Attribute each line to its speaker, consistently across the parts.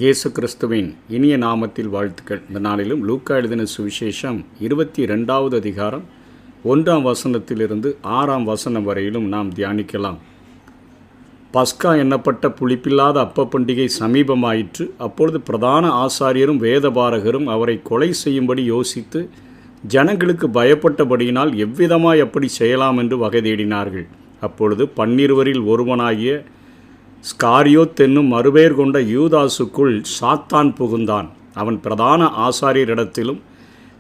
Speaker 1: இயேசு கிறிஸ்துவின் இனிய நாமத்தில் வாழ்த்துக்கள். இந்த நாளிலும் லூக்கா எழுதின சுவிசேஷம் 22வது அதிகாரம் 1ஆம் வசனத்திலிருந்து 6ஆம் வசனம் வரையிலும் நாம் தியானிக்கலாம். பஸ்கா எண்ணப்பட்ட புளிப்பில்லாத அப்ப பண்டிகை சமீபமாயிற்று. அப்பொழுது பிரதான ஆசாரியரும் வேதபாரகரும் அவரை கொலை செய்யும்படி யோசித்து ஜனங்களுக்கு பயப்பட்டபடியினால் எவ்விதமாய் அப்படி செய்யலாம் என்று வகை தேடினார்கள். அப்பொழுது 12 ஒருவனாகிய ஸ்காரியோத் என்னும் மறுபெயர் கொண்ட யூதாசுக்குள் சாத்தான் புகுந்தான். அவன் பிரதான ஆசாரியரிடத்திலும்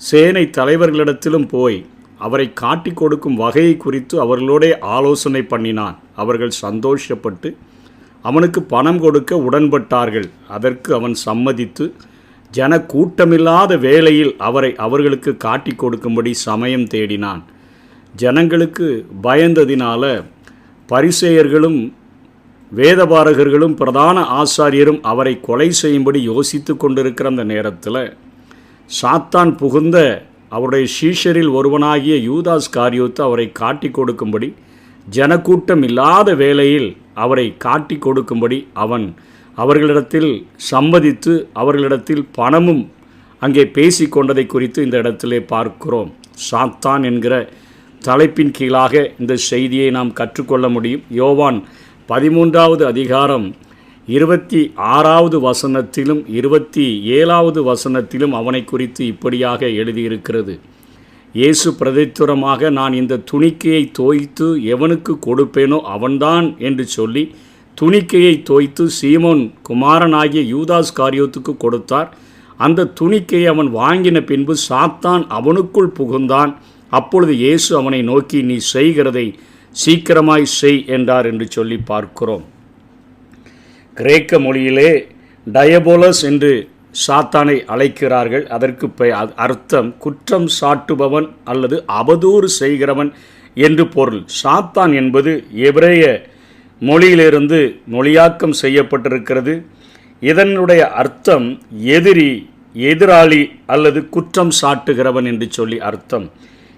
Speaker 1: சேனை தலைவர்களிடத்திலும் போய் அவரை காட்டிக் கொடுக்கும் வகையை குறித்து அவர்களோடே ஆலோசனை பண்ணினான். அவர்கள் சந்தோஷப்பட்டு அவனுக்கு பணம் கொடுக்க உடன்பட்டார்கள். அதற்கு அவன் சம்மதித்து ஜன கூட்டமில்லாத வேளையில் அவரை அவர்களுக்கு காட்டிக் கொடுக்கும்படி சமயம் தேடினான். ஜனங்களுக்கு பயந்ததினால பரிசேயர்களும் வேதபாரகர்களும் பிரதான ஆசாரியரும் அவரை கொலை செய்யும்படி யோசித்து கொண்டிருக்கிற அந்த நேரத்தில் சாத்தான் புகுந்த அவருடைய சீஷரில் ஒருவனாகிய யூதாஸ் காரியோத்து அவரை காட்டிக் கொடுக்கும்படி ஜனக்கூட்டம் இல்லாத வேளையில் அவரை காட்டிக் கொடுக்கும்படி அவன் அவர்களிடத்தில் சம்மதித்து அவர்களிடத்தில் பணமும் அங்கே பேசி கொண்டதை குறித்து இந்த இடத்திலே பார்க்கிறோம். சாத்தான் என்கிற தலைப்பின் கீழாக இந்த செய்தியை நாம் கற்றுக்கொள்ள முடியும். யோவான் 13வது அதிகாரம் 26வது வசனத்திலும் 27வது வசனத்திலும் அவனை குறித்து இப்படியாக எழுதியிருக்கிறது. இயேசு பிரதித்துரமாக, நான் இந்த துணிக்கையை தோய்த்து எவனுக்கு கொடுப்பேனோ அவன்தான் என்று சொல்லி துணிக்கையை தோய்த்து சீமோன் குமாரனாகிய யூதாஸ் காரியோத்துக்கு கொடுத்தார். அந்த துணிக்கையை அவன் வாங்கின பின்பு சாத்தான் அவனுக்குள் புகுந்தான். அப்பொழுது இயேசு அவனை நோக்கி, நீ செய்கிறதை சீக்கிரமாய் செய் என்றார் என்று சொல்லி பார்க்கிறோம். கிரேக்க மொழியிலே டயபோலஸ் என்று சாத்தானை அழைக்கிறார்கள். அதற்கு அர்த்தம் குற்றம் சாட்டுபவன் அல்லது அவதூறு செய்கிறவன் என்று பொருள். சாத்தான் என்பது எபிரேய மொழியிலிருந்து மொழியாக்கம் செய்யப்பட்டிருக்கிறது. இதனுடைய அர்த்தம் எதிரி, எதிராளி அல்லது குற்றம் சாட்டுகிறவன் என்று சொல்லி அர்த்தம்.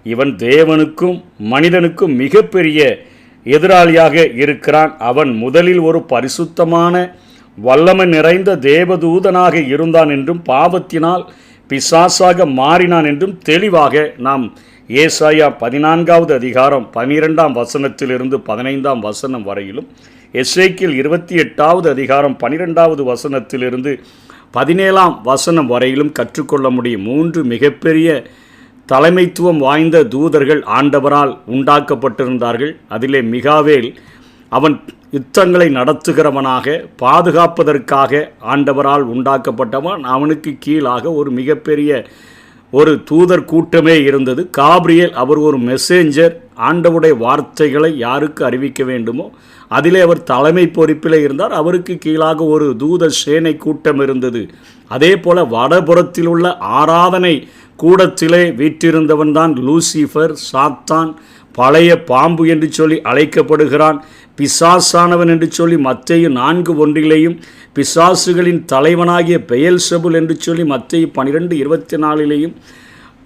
Speaker 1: இவன் தேவனுக்கும் மனிதனுக்கும் மிகப்பெரிய எதிராளியாக இருக்கிறான். அவன் முதலில் ஒரு பரிசுத்தமான வல்லமை நிறைந்த தேவதூதனாக இருந்தான் என்றும் பாவத்தினால் பிசாசாக மாறினான் என்றும் தெளிவாக நாம் ஏசாயா 14வது அதிகாரம் 12ஆம் வசனத்திலிருந்து 15ஆம் வசனம் வரையிலும், எசேக்கியேல் 28வது அதிகாரம் 12வது வசனத்திலிருந்து 17ஆம் வசனம் வரையிலும் கற்றுக்கொள்ள முடியும். 3 மிகப்பெரிய தலைமைத்துவம் வாய்ந்த தூதர்கள் ஆண்டவரால் உண்டாக்கப்பட்டிருந்தார்கள். அதிலே மிகாவேல் அவன் யுத்தங்களை நடத்துகிறவனாக, பாதுகாப்பதற்காக ஆண்டவரால் உண்டாக்கப்பட்டவன். அவனுக்கு கீழாக ஒரு மிகப்பெரிய ஒரு தூதர் கூட்டமே இருந்தது. காபிரியேல் அவர் ஒரு மெசேஞ்சர். ஆண்டவருடைய வார்த்தைகளை யாருக்கு அறிவிக்க வேண்டுமோ அதிலே அவர் தலைமை பொறுப்பில் இருந்தார். அவருக்கு கீழாக ஒரு தூத சேனை கூட்டம் இருந்தது. அதே போல வடபுறத்தில் உள்ள ஆராதனை கூடத்திலே வீற்றிருந்தவன் தான் லூசிஃபர். சாத்தான் பழைய பாம்பு என்று சொல்லி அழைக்கப்படுகிறான். பிசாசானவன் என்று சொல்லி மத்தேயு 4:1 பிசாசுகளின் தலைவனாகிய பெயல்செபூல் என்று சொல்லி மத்தேயு 12:24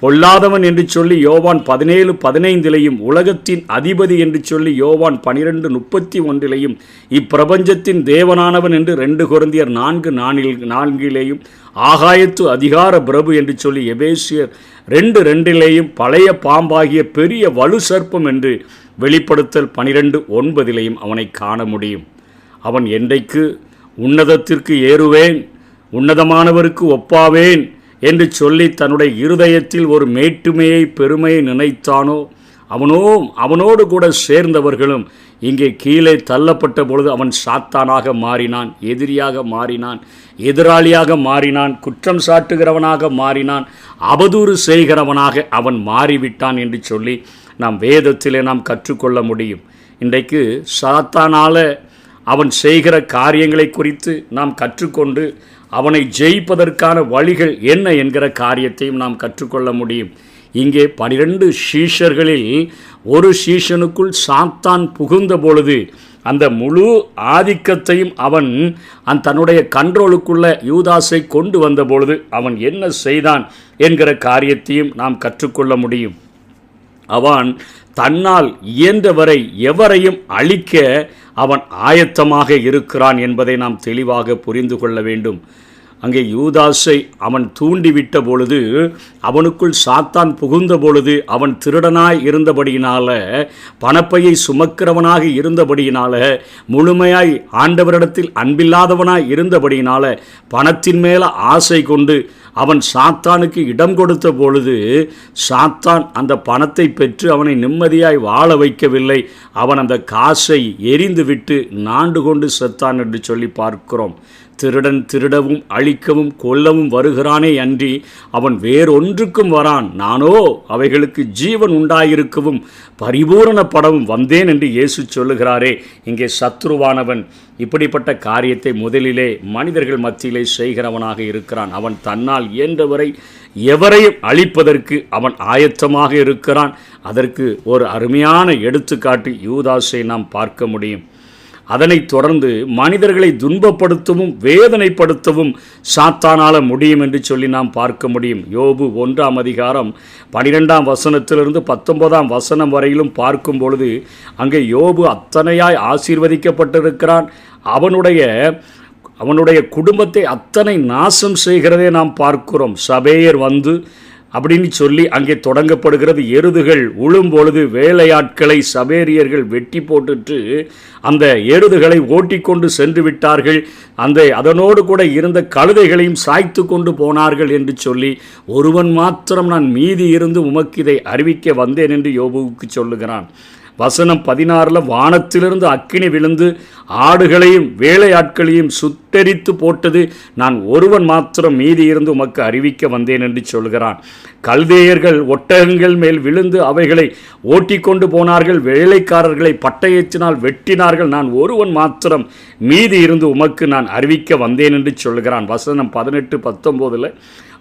Speaker 1: பொல்லாதவன் என்று சொல்லி யோவான் 17:15 உலகத்தின் அதிபதி என்று சொல்லி யோவான் 12:31 இப்பிரபஞ்சத்தின் தேவனானவன் என்று 2 கொரிந்தியர் 4:4 ஆகாயத்து அதிகார பிரபு என்று சொல்லி எபேசியர் 2:2 பழைய பாம்பாகிய பெரிய வலு சர்ப்பம் என்று வெளிப்படுத்தல் 12:9 அவனை காண முடியும். அவன் என்றைக்கு உன்னதத்திற்கு ஏறுவேன், உன்னதமானவருக்கு ஒப்பாவேன் என்று சொல்லி தன்னுடைய இருதயத்தில் ஒரு மேட்டுமையை பெருமையை நினைத்தானோ, அவனோடு கூட சேர்ந்தவர்களும் இங்கே கீழே தள்ளப்பட்ட பொழுது அவன் சாத்தானாக மாறினான், எதிரியாக மாறினான், எதிராளியாக மாறினான், குற்றம் சாட்டுகிறவனாக மாறினான், அவதூறு செய்கிறவனாக அவன் மாறிவிட்டான் என்று சொல்லி நாம் வேதத்திலே நாம் கற்றுக்கொள்ள முடியும். இன்றைக்கு சாத்தானால அவன் செய்கிற காரியங்களை குறித்து நாம் கற்றுக்கொண்டு அவனை ஜெயிப்பதற்கான வழிகள் என்ன என்கிற காரியத்தையும் நாம் கற்றுக்கொள்ள முடியும். இங்கே 12 சீஷர்களில் ஒரு சீஷனுக்குள் சாத்தான் புகுந்த பொழுது அந்த முழு ஆதிக்கத்தையும் அவன் தன்னுடைய கண்ட்ரோலுக்குள்ள யூதாஸை கொண்டு வந்த பொழுது அவன் என்ன செய்தான் என்கிற காரியத்தையும் நாம் கற்றுக்கொள்ள முடியும். அவன் தன்னால் இயன்றவரை எவரையும் அழிக்க அவன் ஆயத்தமாக இருக்கிறான் என்பதை நாம் தெளிவாக புரிந்து கொள்ள வேண்டும். அங்கே யூதாசை அவன் தூண்டிவிட்ட பொழுது, அவனுக்குள் சாத்தான் புகுந்த பொழுது, அவன் திருடனாய் இருந்தபடியினால, பணப்பையை சுமக்கிறவனாக இருந்தபடியினால, முழுமையாய் ஆண்டவரிடத்தில் அன்பில்லாதவனாய் இருந்தபடியினால, பணத்தின் மேல ஆசை கொண்டு அவன் சாத்தானுக்கு இடம் கொடுத்த பொழுது, சாத்தான் அந்த பணத்தை பெற்று அவனை நிம்மதியாய் வாழ வைக்கவில்லை. அவன் அந்த காசை எரிந்துவிட்டு நாண்டு கொண்டு செத்தான் என்று சொல்லி பார்க்கிறோம். திருடன் திருடவும் அழிக்கவும் கொல்லவும் வருகிறானே அன்றி அவன் வேறொன்றுக்கும் வரான். நானோ அவைகளுக்கு ஜீவன் உண்டாயிருக்கவும் பரிபூரணப்படவும் வந்தேன் என்று இயேசு சொல்லுகிறாரே. இங்கே சத்ருவானவன் இப்படிப்பட்ட காரியத்தை முதலிலே மனிதர்கள் மத்தியிலே செய்கிறவனாக இருக்கிறான். அவன் தன்னால் இயன்றவரை எவரையும் அழிப்பதற்கு அவன் ஆயத்தமாக இருக்கிறான். அதற்கு ஒரு அருமையான எடுத்துக்காட்டு யூதாசை நாம் பார்க்க முடியும். அதனைத் தொடர்ந்து மனிதர்களை துன்பப்படுத்தவும் வேதனைப்படுத்தவும் சாத்தானால முடியும் என்று சொல்லி நாம் பார்க்க முடியும். யோபு 1ஆம் அதிகாரம் 12ஆம் வசனத்திலிருந்து 19ஆம் வசனம் வரையிலும் பார்க்கும் பொழுது, அங்கே யோபு அத்தனையாய் ஆசீர்வதிக்கப்பட்டிருக்கிறான். அவனுடைய குடும்பத்தை அத்தனை நாசம் செய்கிறதே நாம் பார்க்கிறோம். சபேயர் வந்து அப்படின்னு சொல்லி அங்கே தொடங்கப்படுகிறது. எருதுகள் உழும்பொழுது வேலையாட்களை சபேரியர்கள் வெட்டி போட்டுட்டு அந்த எருதுகளை ஓட்டிக்கொண்டு சென்று விட்டார்கள். அதனோடு கூட இருந்த கழுதைகளையும் சாய்த்து கொண்டு போனார்கள் என்று சொல்லி, ஒருவன் மாத்திரம் நான் மீதி இருந்து உமக்கு இதை அறிவிக்க வந்தேன் என்று யோபுவுக்கு சொல்லுகிறான். வசனம் 16 வானத்திலிருந்து அக்கினி விழுந்து ஆடுகளையும் வேலையாட்களையும் சுட்டெரித்து போட்டது, நான் ஒருவன் மாத்திரம் மீதி இருந்து உமக்கு அறிவிக்க வந்தேன் என்று சொல்கிறான். கல்தேயர்கள் ஒட்டகங்கள் மேல் விழுந்து அவைகளை ஓட்டி கொண்டு போனார்கள். வேலைக்காரர்களை பட்டயத்தினால் வெட்டினார்கள். நான் ஒருவன் மாத்திரம் மீதி இருந்து உமக்கு நான் அறிவிக்க வந்தேன் என்று சொல்கிறான். வசனம் 18, 19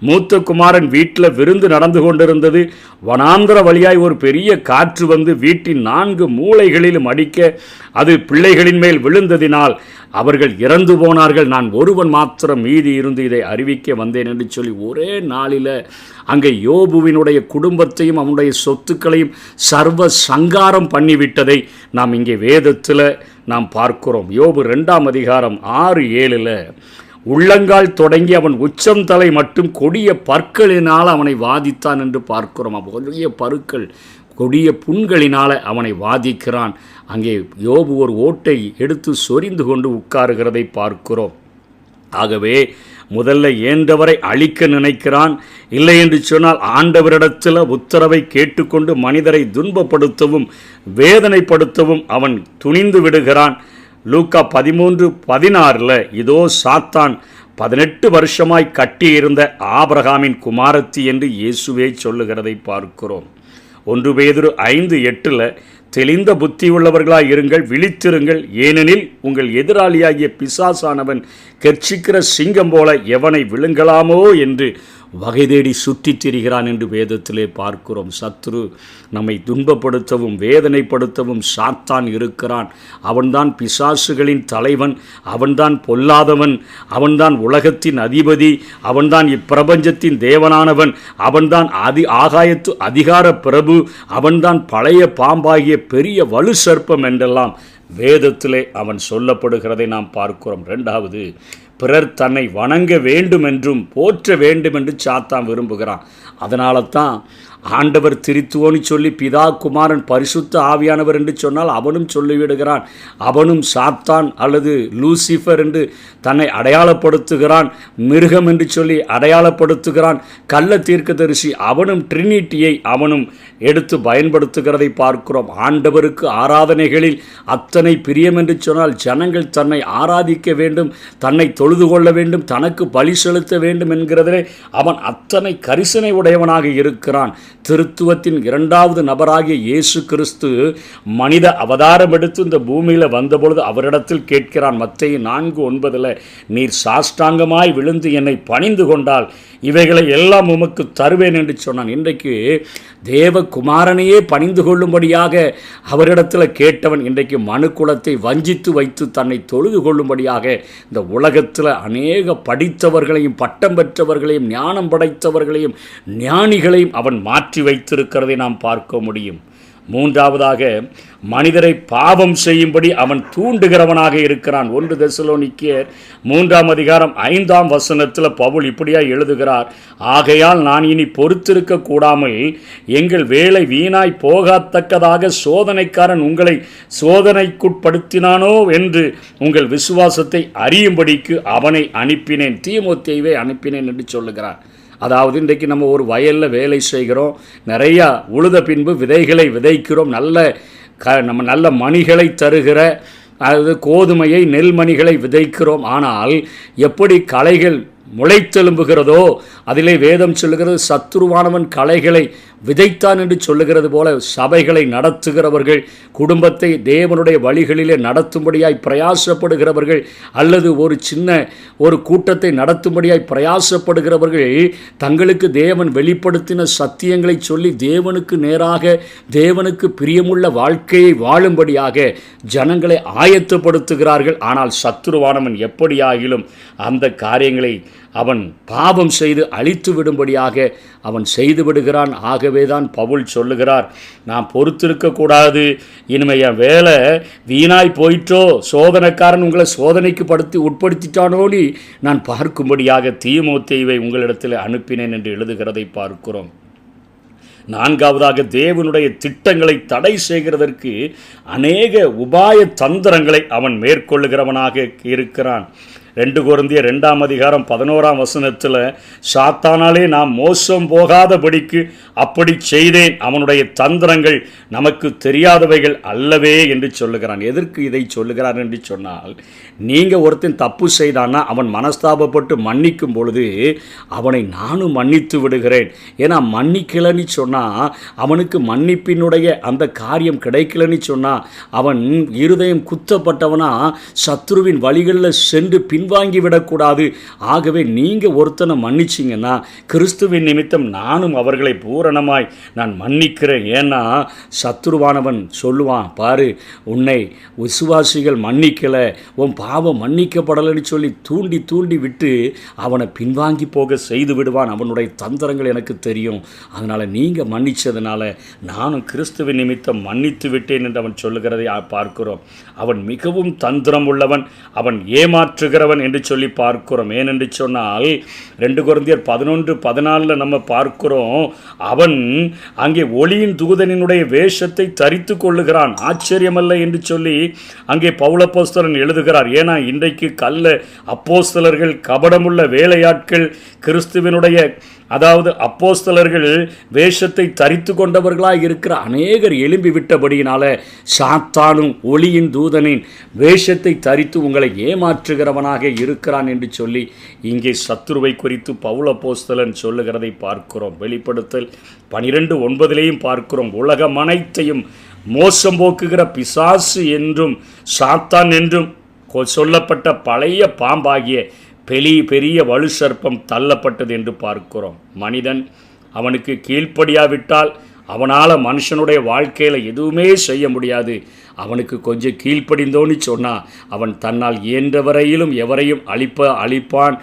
Speaker 1: மூத்த குமாரன் வீட்டில் விருந்து நடந்து கொண்டிருந்தது. வனாந்திர வழியாய் ஒரு பெரிய காற்று வந்து வீட்டின் 4 மூலைகளிலும் அடிக்க அது பிள்ளைகளின் மேல் விழுந்ததினால் அவர்கள் இறந்து போனார்கள். நான் ஒருவன் மாத்திரம் மீதி இருந்து இதை அறிவிக்க வந்தேன் என்று சொல்லி ஒரே நாளில் அங்கே யோபுவினுடைய குடும்பத்தையும் அவனுடைய சொத்துக்களையும் சர்வ சங்காரம் பண்ணிவிட்டதை நாம் இங்கே வேதத்தில் நாம் பார்க்கிறோம். யோபு 2ஆம் அதிகாரம் 6, 7 உள்ளங்கால் தொடங்கி அவன் உச்சம் தலை மட்டும் கொடிய பற்களினால் அவனை வாதித்தான் என்று பார்க்கிறோம். கொடிய பருக்கள், கொடிய புண்களினால் அவனை வாதிக்கிறான். அங்கே யோபு ஒரு ஓட்டை எடுத்து சொரிந்து கொண்டு உட்காருகிறதை பார்க்கிறோம். ஆகவே முதல்ல ஏண்டவரை அழிக்க நினைக்கிறான். இல்லை என்று சொன்னால் ஆண்டவரிடத்தில் உத்தரவை கேட்டுக்கொண்டு மனிதரை துன்பப்படுத்தவும் வேதனைப்படுத்தவும் அவன் துணிந்து விடுகிறான். லூக்கா 13:16 இதோ சாத்தான் 18 வருஷமாய் கட்டியிருந்த ஆபிரகாமின் குமாரத்தி என்று இயேசுவே சொல்லுகிறதை பார்க்கிறோம். 1 பேதுரு 5:8 தெளிந்த புத்தியுள்ளவர்களாய் இருங்கள், விழித்திருங்கள், ஏனெனில் உங்கள் எதிராளியாகிய பிசாசானவன் கெர்ச்சிக்கிற சிங்கம் போல எவனை விழுங்கலாமோ என்று வகை தேடி சுற்றித் திரிகிறான் என்று வேதத்திலே பார்க்கிறோம். சத்ரு நம்மை துன்பப்படுத்தவும் வேதனைப்படுத்தவும் சாத்தான் இருக்கிறான். அவன்தான் பிசாசுகளின் தலைவன், அவன்தான் பொல்லாதவன், அவன்தான் உலகத்தின் அதிபதி, அவன்தான் இப்பிரபஞ்சத்தின் தேவனானவன், அவன்தான் ஆகாயத்து அதிகார பிரபு, அவன்தான் பழைய பாம்பாகிய பெரிய வலு சர்ப்பம் என்றெல்லாம் வேதத்திலே அவன் சொல்லப்படுகிறதை நாம் பார்க்கிறோம். 2வது, பிறர் தன்னை வணங்க வேண்டும் என்றும் போற்ற வேண்டும் என்று சாத்தான் விரும்புகிறான். அதனால தான் ஆண்டவர் திரித்துவோன்னு சொல்லி பிதா குமாரன் பரிசுத்த ஆவியானவர் என்று சொன்னால் அவனும் சொல்லிவிடுகிறான். அவனும் சாத்தான் அல்லது லூசிஃபர் என்று தன்னை அடையாளப்படுத்துகிறான். மிருகம் என்று சொல்லி அடையாளப்படுத்துகிறான். கள்ள தீர்க்கதரிசி அவனும் ட்ரினிட்டியை அவனும் எடுத்து பயன்படுத்துகிறதை பார்க்கிறோம். ஆண்டவருக்கு ஆராதனைகளில் அத்தனை பிரியம் என்று சொன்னால் ஜனங்கள் தன்னை ஆராதிக்க வேண்டும், தன்னை தொழுது கொள்ள வேண்டும், தனக்கு பலி செலுத்த வேண்டும் என்கிறதிலே அவன் அத்தனை கரிசனை உடையவனாக இருக்கிறான். திருத்துவத்தின் 2வது நபராகிய இயேசு கிறிஸ்து மனித அவதாரம் எடுத்து இந்த பூமியில் வந்தபொழுது அவரிடத்தில் கேட்கிறான். மத்தேயு 4:9 நீர் சாஷ்டாங்கமாய் விழுந்து என்னை பணிந்து கொண்டால் இவைகளை எல்லாம் உமக்கு தருவேன் என்று சொன்னான். இன்றைக்கு தேவகுமாரனையே பணிந்து கொள்ளும்படியாக அவரிடத்தில் கேட்டவன் இன்றைக்கு மனுக்குலத்தை வஞ்சித்து வைத்து தன்னை தொழுது கொள்ளும்படியாக இந்த உலகத்தில் அநேக படித்தவர்களையும் பட்டம் பெற்றவர்களையும் ஞானம் படைத்தவர்களையும் ஞானிகளையும் அவன் மாற்றி வைத்திருக்கிறதை நாம் பார்க்க முடியும். மூன்றாவதாக மனிதரை பாவம் செய்யும்படி அவன் தூண்டுகிறவனாக இருக்கிறான். 1 தெசலோனிக்கேயர் 3:5 பவுல் இப்படியா எழுதுகிறார், ஆகையால் நான் இனி பொறுத்திருக்க கூடாமல் எங்கள் வேலை வீணாய் போகத்தக்கதாக சோதனைக்காரன் உங்களை சோதனைக்குட்படுத்தினானோ என்று உங்கள் விசுவாசத்தை அறியும்படிக்கு அவனை அனுப்பினேன், தீமோத்தேயுவை அனுப்பினேன் என்று சொல்லுகிறார். அதாவது இன்றைக்கு நம்ம ஒரு வயலில் வேலை செய்கிறோம், நிறையா உழுத பின்பு விதைகளை விதைக்கிறோம், நம்ம நல்ல மணிகளை தருகிற அதாவது கோதுமையை நெல்மணிகளை விதைக்கிறோம். ஆனால் எப்படி களைகள் முளைத்தெலும்புகிறதோ அதிலே வேதம் சொல்லுகிறது, சத்துருவானவன் களைகளை விதைத்தான் என்று சொல்லுகிறது போல சபைகளை நடத்துகிறவர்கள், குடும்பத்தை தேவனுடைய வழிகளிலே நடத்தும்படியாய் பிரயாசப்படுகிறவர்கள், அல்லது ஒரு கூட்டத்தை நடத்தும்படியாய் பிரயாசப்படுகிறவர்கள் தங்களுக்கு தேவன் வெளிப்படுத்தின சத்தியங்களை சொல்லி தேவனுக்கு நேராக தேவனுக்கு பிரியமுள்ள வாழ்க்கையை வாழும்படியாக ஜனங்களை ஆயத்தப்படுத்துகிறார்கள். ஆனால் சத்துருவானவன் எப்படியாகிலும் அந்த காரியங்களை அவன் பாவம் செய்து அழித்து விடும்படியாக அவன் செய்து விடுகிறான். ஆகவே தான் பவுல் சொல்லுகிறார், நான் பொறுத்திருக்கக்கூடாது, இனிமே என் வேலை வீணாய் போயிட்டோ, சோதனைக்காரன் உங்களை சோதனைக்கு உட்படுத்திட்டானோன்னு நான் பார்க்கும்படியாக தீமோத்தேயுவை உங்களிடத்தில் அனுப்பினேன் என்று எழுதுகிறதை பார்க்கிறோம். நான்காவதாக தேவனுடைய திட்டங்களை தடை செய்கிறதற்கு அநேக உபாய தந்திரங்களை அவன் மேற்கொள்ளுகிறவனாக இருக்கிறான். 2 கொரிந்தியர் 2:11 சாத்தானாலே நாம் மோசம் போகாதபடிக்கு அப்படி செய்தேன், அவனுடைய தந்திரங்கள் நமக்கு தெரியாதவைகள் அல்லவே என்று சொல்லுகிறான். எதற்கு இதை சொல்லுகிறான் என்று சொன்னால், நீங்கள் ஒருத்தன் தப்பு செய்தான்னா அவன் மனஸ்தாபப்பட்டு மன்னிக்கும் பொழுது அவனை நானும் மன்னித்து விடுகிறேன். ஏன்னா மன்னிக்கலன்னு சொன்னால் அவனுக்கு மன்னிப்பினுடைய அந்த காரியம் கிடைக்கலன்னு சொன்னால் அவன் இருதயம் குத்தப்பட்டவனா சத்ருவின் வழிகளில் சென்று பின்வாங்கி விடக்கூடாது. ஆகவே நீங்கள் ஒருத்தனை மன்னிச்சிங்கன்னா கிறிஸ்துவின் நிமித்தம் நானும் அவர்களை பூரணமாய் நான் மன்னிக்கிறேன். ஏன்னா சத்துருவானவன் சொல்லுவான், பாரு உன்னை விசுவாசிகள் மன்னிக்கலை, உன் பாவம் மன்னிக்கப்படலைன்னு சொல்லி தூண்டி தூண்டி விட்டு அவனை பின்வாங்கி போக செய்து விடுவான். அவனுடைய தந்திரங்கள் எனக்கு தெரியும். அதனால் நீங்கள் மன்னித்ததுனால நானும் கிறிஸ்துவின் நிமித்தம் மன்னித்து விட்டேன் என்று அவன் சொல்லுகிறதை பார்க்கிறோம். அவன் மிகவும் தந்திரம் உள்ளவன், அவன் ஏமாற்றுகிறவன் என்று சொல்லி பார்க்கிறோம். ஏனென்று சொன்னால் 2 கொரிந்தியர் 11:14 நம்ம பார்க்கிறோம், அவன் அங்கே ஒளியின் தூதனினுடைய வேஷத்தை தரித்து கொள்ளுகிறான். ஆச்சரியமல்ல என்று சொல்லி அங்கே பவுல் அப்போஸ்தலன் எழுதுகிறார். ஏன்னா இன்றைக்கு கள்ள அப்போஸ்தலர்கள், கபடமுள்ள வேலையாட்கள், கிறிஸ்துவினுடைய அதாவது அப்போஸ்தலர்கள் வேஷத்தை தரித்து கொண்டவர்களாக இருக்கிற அநேகர் எழும்பி விட்டபடியினால சாத்தானும் ஒளியின் தூதனின் வேஷத்தை தரித்து உங்களை ஏமாற்றுகிறவனாக இருக்கிறான் என்று சொல்லி இங்கே சத்துருவை குறித்து பவுல் அப்போஸ்தலன் சொல்லுகிறதை பார்க்கிறோம். வெளிப்படுத்தல் 12:9 பார்க்கிறோம், உலகம் அனைத்தையும் மோசம் போக்குகிற பிசாசு என்றும் சாத்தான் என்றும் சொல்லப்பட்ட பழைய பாம்பாகிய பெரிய வலு சர்ப்பம் தள்ளப்பட்டது என்று பார்க்கிறோம். மனிதன் அவனுக்கு கீழ்ப்படியாவிட்டால் அவனால் மனுஷனுடைய வாழ்க்கையில் எதுவுமே செய்ய முடியாது. அவனுக்கு கொஞ்சம் கீழ்ப்படிந்தோன்னு சொன்னால் அவன் தன்னால் இயன்றவரையிலும் எவரையும் அழிப்பான்,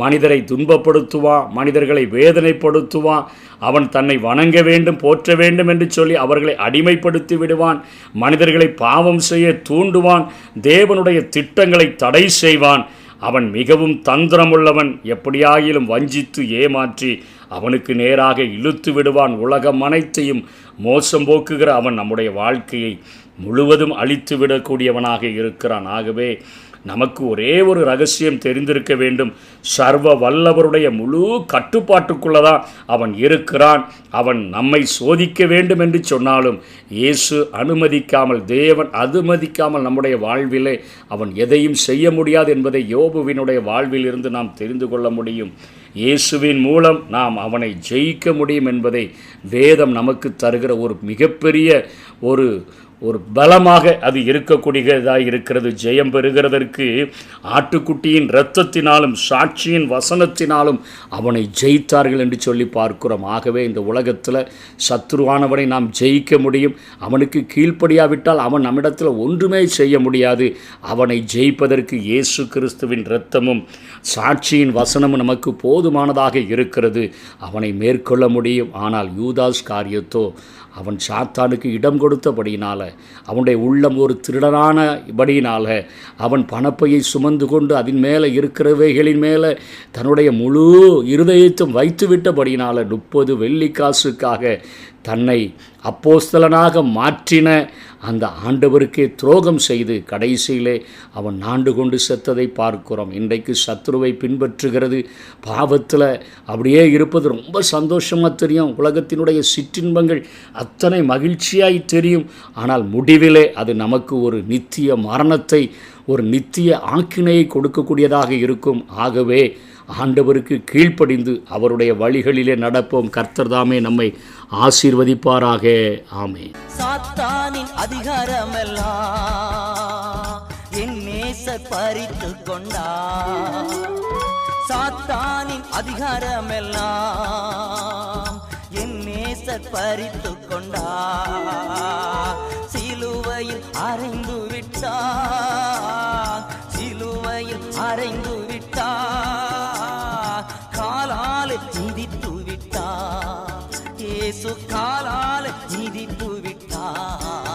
Speaker 1: மனிதரை துன்பப்படுத்துவான், மனிதர்களை வேதனைப்படுத்துவான். அவன் தன்னை வணங்க வேண்டும், போற்ற வேண்டும் என்று சொல்லி அவர்களை அடிமைப்படுத்தி விடுவான், மனிதர்களை பாவம் செய்ய தூண்டுவான், தேவனுடைய திட்டங்களை தடை செய்வான். அவன் மிகவும் தந்திரமுள்ளவன், எப்படியாகிலும் வஞ்சித்து ஏமாற்றி அவனுக்கு நேராக இழுத்து விடுவான். உலகம் அனைத்தையும் மோசம் போக்குகிற அவன் நம்முடைய வாழ்க்கையை முழுவதும் அழித்து விடக்கூடியவனாக இருக்கிறான். ஆகவே நமக்கு ஒரே ஒரு ரகசியம் தெரிந்திருக்க வேண்டும், சர்வ வல்லவருடைய முழு கட்டுப்பாட்டுக்குள்ளதான் அவன் இருக்கிறான். அவன் நம்மை சோதிக்க வேண்டும் என்று சொன்னாலும் இயேசு அனுமதிக்காமல், தேவன் அனுமதிக்காமல் நம்முடைய வாழ்விலே அவன் எதையும் செய்ய முடியாது என்பதை யோபுவினுடைய வாழ்வில் இருந்து நாம் தெரிந்து கொள்ள முடியும். இயேசுவின் மூலம் நாம் அவனை ஜெயிக்க முடியும் என்பதை வேதம் நமக்கு தருகிற ஒரு மிகப்பெரிய ஒரு பலமாக அது இருக்கக்கூடியதாக இருக்கிறது. ஜெயம் பெறுகிறதற்கு ஆட்டுக்குட்டியின் இரத்தத்தினாலும் சாட்சியின் வசனத்தினாலும் அவனை ஜெயித்தார்கள் என்று சொல்லி பார்க்கிறோம். ஆகவே இந்த உலகத்தில் சத்துருவானவனை நாம் ஜெயிக்க முடியும். அவனுக்கு கீழ்ப்படியாவிட்டால் அவன் நம்மிடத்தில் ஒன்றுமே செய்ய முடியாது. அவனை ஜெயிப்பதற்கு இயேசு கிறிஸ்துவின் இரத்தமும் சாட்சியின் வசனமும் நமக்கு போதுமானதாக இருக்கிறது. அவனை மேற்கொள்ள முடியும். ஆனால் யூதாஸ் காரியத்தோ அவன் சாத்தானுக்கு இடம் கொடுத்தபடியினால், அவனுடைய உள்ளம் ஒரு திருடனானபடியினால், அவன் பணப்பையை சுமந்து கொண்டு அதன் மேலே இருக்கிறவைகளின் மேலே தன்னுடைய முழு இருதயத்தையும் வைத்து விட்டபடியினால் 30 வெள்ளிக்காசுக்காக தன்னை அப்போஸ்தலனாக மாற்றின அந்த ஆண்டவருக்கே துரோகம் செய்து கடைசியிலே அவன் ஆண்டு கொண்டு செத்ததை பார்க்கிறோம். இன்றைக்கு சத்துருவை பின்பற்றுகிறது, பாவத்தில் அப்படியே இருப்பது ரொம்ப சந்தோஷமாக தெரியும். உலகத்தினுடைய சிற்றின்பங்கள் அத்தனை மகிழ்ச்சியாய் தெரியும். ஆனால் முடிவிலே அது நமக்கு ஒரு நித்திய மரணத்தை, ஒரு நித்திய ஆக்கினையை கொடுக்கக்கூடியதாக இருக்கும். ஆகவே ஆண்டவருக்கு கீழ்ப்படிந்து அவருடைய வழிகளிலே நடப்போம். கர்த்தர் தாமே நம்மை ஆசீர்வதிப்பாராக. ஆமென்.
Speaker 2: சாத்தானின் அதிகாரமெல்லாம் என் நேசர் பறித்து கொண்டார். சாத்தானின் அதிகாரமெல்லாம் என் நேசர் பறித்து கொண்டார். சிலுவையில் அறைந்து விட்டார், சிலுவையில் அறைந்து விட்டார், காலால் மிதித்து விட்டார், இயேசு காலால் மிதித்து விட்டார்.